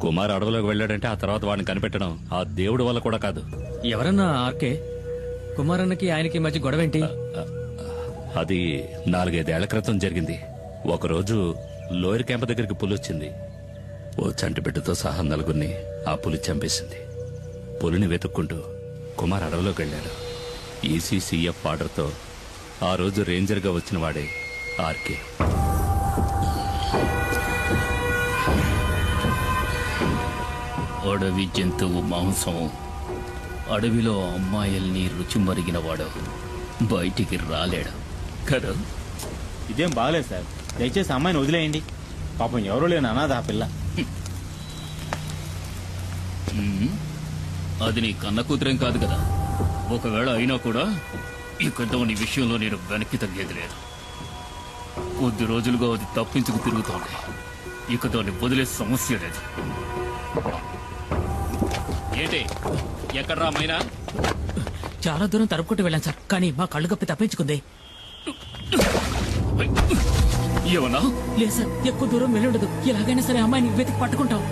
కుమార్ అడవిలోకి వెళ్ళాడంటే ఆ తర్వాత వాడిని కనిపెట్టడం ఆ దేవుడి వల్ల కూడా కాదు. ఎవరన్నా ఆర్కే? కుమారన్నకి ఆయనకి మధ్య గొడవేంటి? అది 4-5 ఏళ్ల క్రితం జరిగింది. ఒకరోజు లోయర్ క్యాంప్ దగ్గరికి పులి వచ్చింది. ఓ చంటి బిడ్డతో సహా నలుగురిని ఆ పులి చంపేసింది. పులిని వెతుక్కుంటూ కుమార్ అడవిలోకి వెళ్ళాడు. ఈసీసీఎఫ్ ఆర్డర్తో ఆ రోజు రేంజర్గా వచ్చిన వాడే ఆర్కే. అడవి జంతువు మాంసం, అడవిలో అమ్మాయిల్ని రుచి మరిగినవాడు బయటికి రాలేడు కదా. ఇదేం బాగలేదు సార్, దయచేసి అమ్మాయిని వదిలేయండి. పాపం ఎవరో లేని అనాథ ఆ పిల్ల. అది నీ కన్న కూతురేం కాదు కదా. ఒకవేళ అయినా కూడా ఇక దాని విషయంలో నేను వెనక్కి తగ్గేది లేదు. కొద్ది రోజులుగా అది తప్పించుకు తిరుగుతోంది. ఇక దాన్ని వదిలే సమస్య లేదు. ఏంటి ఎక్కడ్రా మైనా? చాలా దూరం తరుపుకుంటూ వెళ్ళాను సార్, కానీ మా కళ్ళు కప్పి తప్పించుకుంది. ఏమన్నా? లేదు సార్, ఎక్కువ దూరం వెళ్ళుండదు. ఎలాగైనా సరే అమ్మాయిని వెతికి పట్టుకుంటాం.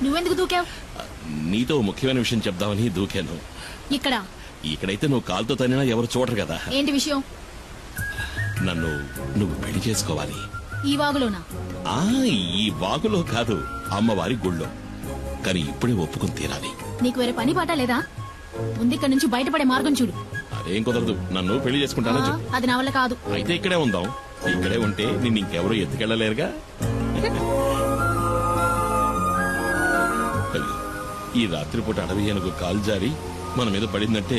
నువ్వెందుకు దూకావు? నీతో ముఖ్యమైన విషయం చెప్దామని దూకాను. ఇక్కడ ఇక్కడైతే నువ్వు కాలుతో తనినా ఎవరు చూడరు కదా. ఏంటి విషయం? నువ్వు పెళ్లి చేసుకోవాలి. ఈ వాగులోనా? ఈ వాగులో కాదు, అమ్మవారి గుళ్ళో. కానీ ఇప్పుడే ఒప్పుకుని తీరాలి. నీకు వేరే పని పాట లేదా? ముందిక్కడి నుంచి బయటపడే మార్గం చూడు. అదేం కుదరదు. నన్ను పెళ్లి చేసుకుంటానని చెప్పు. అది నా వల్ల కాదు. అయితే ఇక్కడే ఉందాం. ఇక్కడే ఉంటే నిన్ను ఇంకెవరూ ఎత్తుకెళ్లలేరుగా. ఈ రాత్రిపూట అడవి ఏనుగు కాలు జారి మన మీద పడిందంటే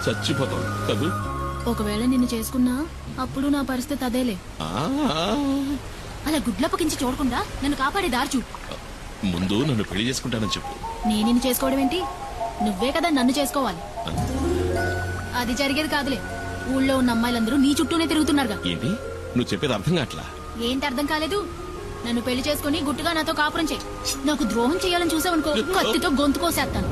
చచ్చిపోతాం కదూ. ఒకవేళ నిన్ను చేసుకున్నా అప్పుడు నా పరిస్థితి అదేలే. అలా గుడ్లప్పకించి చూడకుండా నన్ను కాపాడే దారి చూడు. ముందు నన్ను పెళ్లి చేసుకుంటానని చెప్పు. నేను నిన్ను చేసుకోవడం ఏంటి? నువ్వే కదా నన్ను చేసుకోవాలి. అది జరిగేది కాదులే. ఊళ్ళో ఉన్న అమ్మాయిలందరూ నీ చుట్టూనే తిరుగుతున్నారుగా. ఏంటి నువ్వు చెప్పేది అర్థం కావట్లా? ఏంటి అర్థం కాలేదు? నన్ను పెళ్లి చేసుకుని గుట్టుగా నాతో కాపురం చేయి. నాకు ద్రోహం చేయాలని చూసావనుకో, కత్తితో గొంతు కోసేస్తాను.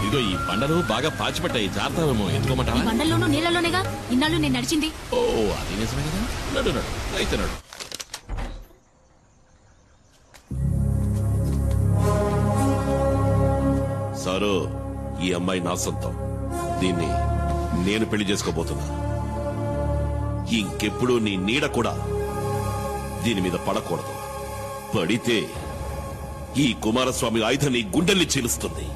ఇదిగో ఈ బండలు బాగా పాచిపట్టాయి, జాగ్రత్తమేమో. ఎత్తుకోమంటావా? బండల్లోనూ నీళ్లలోనేగా ఇన్నాళ్ళు నేను నడిచింది. ఓ అది నిజమే కదా. నడు నడు అయితే నడు. సారు, ఈ అమ్మాయి నా సొంతం. దీన్ని నేను పెళ్లి చేసుకోబోతున్నా. ఇంకెప్పుడు నీ నీడ కూడా దీని మీద పడకూడదు. పడితే ఈ కుమారస్వామి ఆయుధం నీ గుండెల్ని చీలుస్తుంది.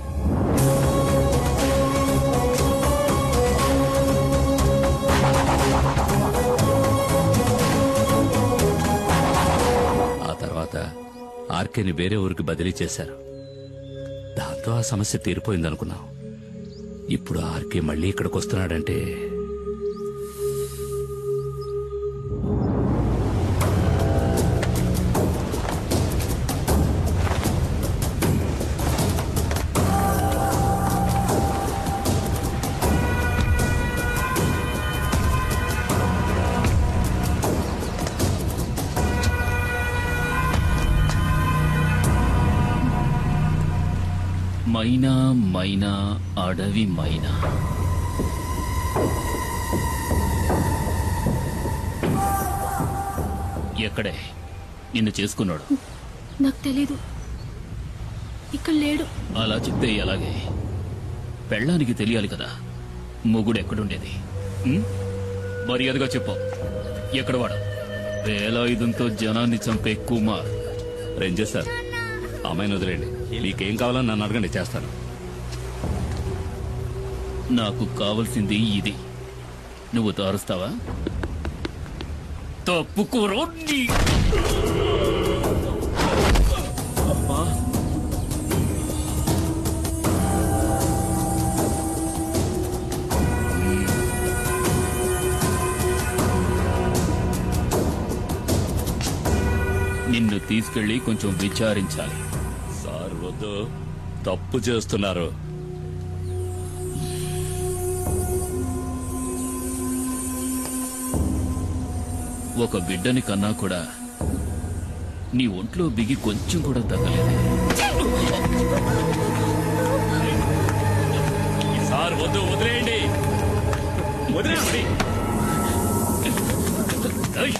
ఆ తర్వాత ఆర్కేని వేరే ఊరికి బదిలీ చేశారు. దాంతో ఆ సమస్య తీరిపోయిందనుకున్నాం. ఇప్పుడు ఆర్కే మళ్ళీ ఇక్కడికి వస్తున్నాడంటే మైనా మైనా అడవి మైనా. ఎక్కడే నిన్ను చేసుకున్నాడు? నాకు తెలీదు, ఇక్కడ లేడు. అలా చెప్తే ఎలాగే? పెళ్ళానికి తెలియాలి కదా మొగుడు ఎక్కడుండేది. ఉం? మర్యాదగా చెప్పు, ఎక్కడ వాడు? వేలాయుధంతో జనాన్ని చంపే కుమార్. రేంజర్ సార్, అమ్మాయిని వదిలేండి. మీకేం కావాలని నన్ను అడగండి, చేస్తాను. నాకు కావలసింది ఇది. నువ్వు తారుస్తావా? తప్పుకోరో నీ. నిన్ను తీసుకెళ్లి కొంచెం విచారించాలి. సార్ వద్దు, తప్పు చేస్తున్నారు. ఒక బిడ్డని కన్నా కూడా నీ ఒంట్లో బిగి కొంచెం కూడా తగ్గలేదు. సార్ వద్దు, వదిలేయండి. వదిలేయండి. ఏయ్!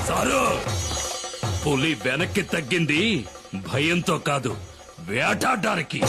సారు, పులి వెనక్కి తగ్గింది భయంతో కాదు, వేటాడడానికి.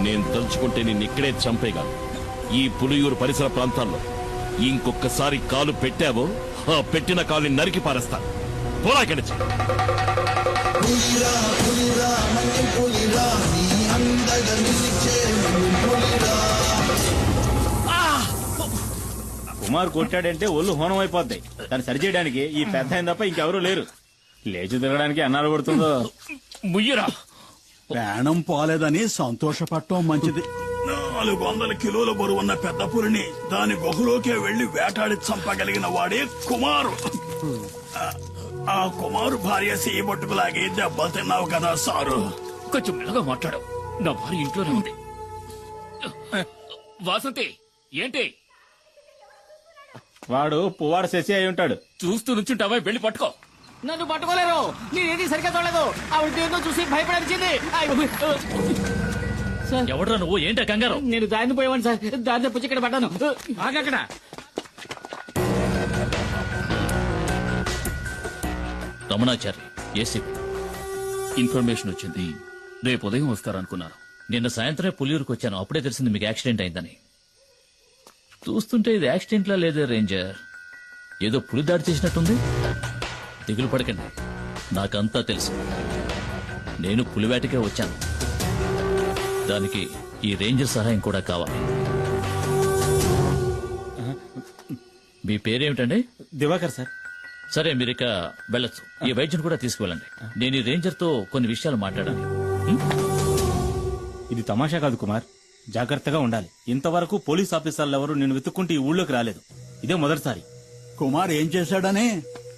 నేను తలుచుకుంటే నిన్ను ఇక్కడే చంపేయగలను. ఈ పులియూరు పరిసర ప్రాంతాల్లో ఇంకొకసారి కాలు పెట్టావో ఆ పెట్టిన కాలుని నరికి పారేస్తాను. పోరా ఇక్కడి నుంచి. కుమార్ కొట్టాడంటే ఒళ్ళు హోనం అయిపోద్ది. దాన్ని సరిచేయడానికి ఈ పెద్ద ఆయన తప్ప ఇంకెవరూ లేరు. లేచి తిరగడానికి అన్నాడు పడుతుందో. ముయ్యరా. ప్రాణం పోలేదని సంతోషపడటం మంచిది. 400 కిలోల బరువున్న పెద్ద పులిని దాని గుహలోకే వెళ్లి వేటాడి చంపగలిగిన వాడే కుమారు. ఆ కుమారు భార్య సీబొట్టుకులాగి దెబ్బలు తిన్నావు కదా సారు. కొంచెం మెల్లగా మాట్లాడు. నా భార్య ఇంట్లోనే ఉంది. వాసంతి ఏంటి వాడు పువ్వాడు శశి అయి ఉంటాడు. చూస్తూ నుంచుంటావా? వెళ్ళి పట్టుకో. నన్ను పట్టుకోలేరు. నేనేది సరిగ్గా చూడలేదు. ఆవిడ దేన్నో చూసి భయపడాల్సింది. ఎవడ్రా నువ్వు? ఏంటా కంగారు? నేను దారిని పోయేవాడిని సార్. దారిని పుచ్చి ఇక్కడ పడ్డాను. ఆగక్కడ. రమణాచారి ఏసీపీ. ఇన్ఫర్మేషన్ వచ్చింది. రేపు ఉదయం వస్తారనుకున్నాను. నిన్న సాయంత్రం పులియూరుకు వచ్చాను. అప్పుడే తెలిసింది మీకు యాక్సిడెంట్ అయిందని. చూస్తుంటే ఇది యాక్సిడెంట్ లా లేదే రేంజర్. ఏదో పులి దాడి చేసినట్టుంది. దిగులు పడకండి, నాకంతా తెలుసు. నేను పులివేటకే వచ్చాను. దానికి ఈ రేంజర్ సహాయం కూడా కావాలి. మీ పేరేమిటండి? దివాకర్ సార్. సరే, మీరిక వెళ్ళొచ్చు. ఈ వైద్యుని కూడా తీసుకువెళ్ళండి. నేను ఈ రేంజర్ తో కొన్ని విషయాలు మాట్లాడాలి. ఇది తమాషా కాదు కుమార్, జాగ్రత్తగా ఉండాలి. ఇంతవరకు పోలీస్ ఆఫీసర్లు ఎవరు నేను వెతుక్కుంటే ఈ ఊళ్ళోకి రాలేదు. ఇదే మొదటిసారి. కుమార్ ఏం చేశాడని?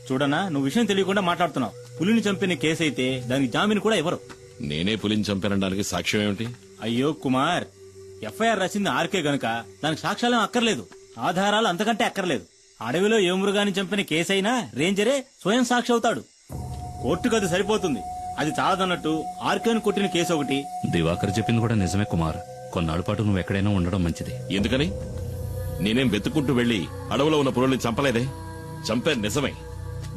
చూడనా, నువ్వు విషయం తెలియకుండా మాట్లాడుతున్నావు. పులిని చంపిన కేసు అయితే దానికి జామీన్ కూడా ఇవ్వరు. నేనే పులిని చంపానడానికి సాక్ష్యం ఏమిటి? అయ్యో కుమార్, ఎఫ్ఐఆర్ రాసింది ఆర్కే గనుక దానికి సాక్ష్యాలేం అక్కర్లేదు, ఆధారాలు అంతకంటే అక్కర్లేదు. అడవిలో ఏ మృగాన్ని చంపిన కేసైనా రేంజరే స్వయం సాక్షి అవుతాడు. కోర్టుకు అది సరిపోతుంది. అది చాలదన్నట్టు ఆర్కేను కొట్టిన కేసు ఒకటి. దివాకర్ చెప్పింది కూడా నిజమే కుమార్. కొన్నాళ్ళ పాటు నువ్వు ఎక్కడైనా ఉండడం మంచిది. ఎందుకని? నేనేం వెతుక్కుంటూ వెళ్లి అడవిలో ఉన్న పులుల్ని చంపలేదే. చంపాను నిజమే.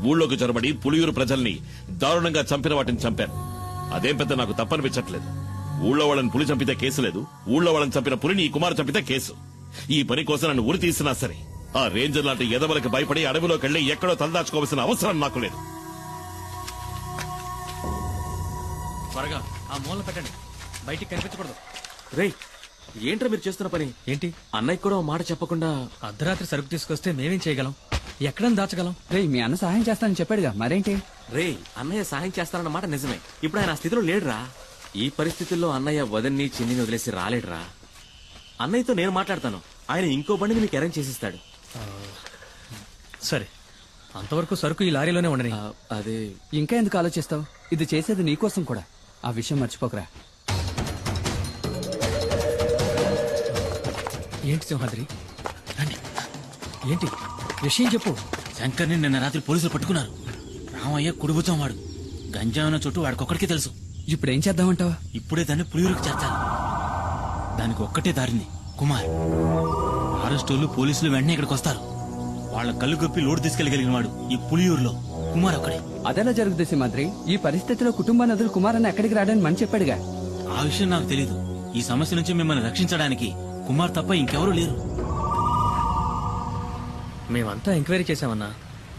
ఊళ్ళోకి చొరబడి పులియూరు ప్రజల్ని దారుణంగా చంపిన వాటిని చంపాను. అదేం పెద్ద నాకు తప్పనిపించట్లేదు. ఊళ్ళో వాళ్ళని పులి చంపితే కేసు లేదు, ఊళ్ళో వాళ్ళని చంపిన పులిని ఈ కుమారు చంపితే కేసు. ఈ పని కోసం నన్ను ఉరి తీసినా సరే ఆ రేంజర్ లాంటి ఎదవలకు భయపడి అడవిలోకి వెళ్లి ఎక్కడో తలదాచుకోవాల్సిన అవసరం నాకు లేదు. త్వరగా ఆ మూల పెట్టండి, బయటికి కనిపించకూడదు. రేయ్, ఏంట్రా మీరు చేస్తున్న పని? ఏంటి? అన్నయ్య కూడా ఓ మాట చెప్పకుండా. అర్ధరాత్రి సరుకు తీసుకొస్తే మేమేం చేయగలం? ఎక్కడని దాచగలం? రేయ్, మీ అన్న సహాయం చేస్తానని చెప్పాడుగా, మరేంటి? రేయ్, అన్నయ్య సహాయం చేస్తానన్న మాట నిజమే. ఇప్పుడు ఆయన ఆ స్థితిలో లేడురా. ఈ పరిస్థితుల్లో అన్నయ్య వదన్ని చిన్నిని వదిలేసి రాలేడురా. అన్నయ్యతో నేను మాట్లాడతాను. ఆయన ఇంకో బండిని మీకు అరేంజ్ చేసిస్తాడు. సరే, అంతవరకు సరుకు ఈ లారీలోనే ఉండని. అదే ఇంకా ఎందుకు ఆలోచిస్తావు? ఇది చేసేది నీకోసం కూడా. ఆ విషయం మర్చిపోకరా. ఏంటి సింహాద్రి? రండి. ఏంటి విషయం చెప్పు. శంకర్ని నిన్న రాత్రి పోలీసులు పట్టుకున్నారు. రామయ్య కుడిబుచ్చం వాడు. గంజాయిన చుట్టూ వాడికొక్కడికే తెలుసు. ఇప్పుడు ఏం చేద్దామంటావా? ఇప్పుడే దాన్ని పులియూరుకి చేర్చాలి. దానికి ఒక్కటే దారింది కుమార్. అరెస్టోళ్ళు పోలీసులు వెంటనే ఇక్కడికి వస్తారు. వాళ్ళ కళ్ళు గొప్పి లోడు తీసుకెళ్లగలిగిన వాడు ఈ పులియూరులో కుమార్ ఒక్కడే. అదెలా జరుగుతుంది సింహాద్రి? ఈ పరిస్థితిలో కుటుంబాన్ని వదిలి కుమారన్న ఎక్కడికి రాడని మని చెప్పాడుగా. ఆ విషయం నాకు తెలీదు. ఈ సమస్య నుంచి మిమ్మల్ని రక్షించడానికి కుమార్ తప్ప ఇంకెవరూ లేరు. మేమంతా ఎంక్వైరీ చేశామన్నా.